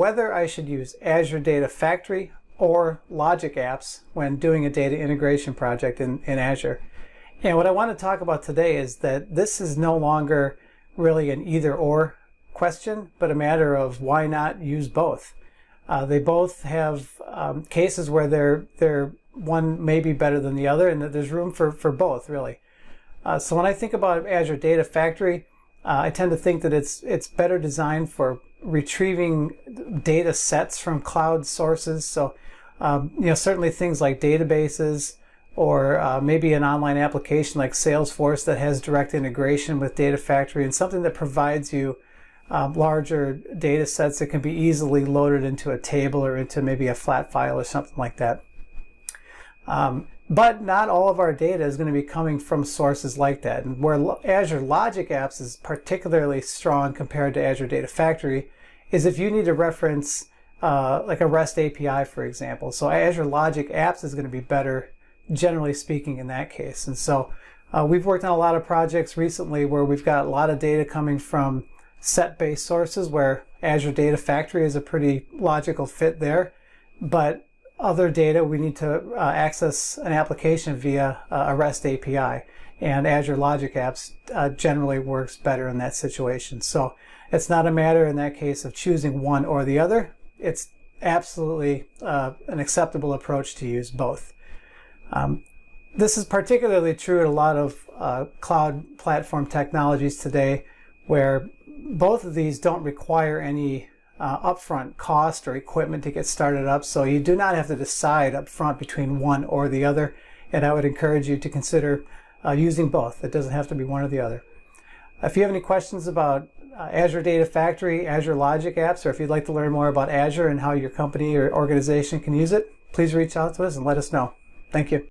whether I should use Azure Data Factory or Logic Apps when doing a data integration project in Azure. And what I want to talk about today is that this is no longer really an either-or question, but a matter of why not use both. They both have cases where they're one may be better than the other, and that there's room for both, really. So when I think about Azure Data Factory, I tend to think that it's better designed for retrieving data sets from cloud sources. So certainly things like databases, or maybe an online application like Salesforce that has direct integration with Data Factory, and something that provides you larger data sets that can be easily loaded into a table or into maybe a flat file or something like that. But not all of our data is going to be coming from sources like that. And where Azure Logic Apps is particularly strong compared to Azure Data Factory is if you need to reference like a REST API, for example. So Azure Logic Apps is going to be better, generally speaking, in that case. And so we've worked on a lot of projects recently where we've got a lot of data coming from set-based sources, where Azure Data Factory is a pretty logical fit there. But other data, we need to access an application via a REST API, and Azure Logic Apps generally works better in that situation. So it's not a matter in that case of choosing one or the other. It's absolutely an acceptable approach to use both. This is particularly true in a lot of cloud platform technologies today, where both of these don't require any upfront cost or equipment to get started up, so you do not have to decide up front between one or the other, and I would encourage you to consider using both. It doesn't have to be one or the other. If you have any questions about Azure Data Factory, Azure Logic Apps, or if you'd like to learn more about Azure and how your company or organization can use it, please reach out to us and let us know. Thank you.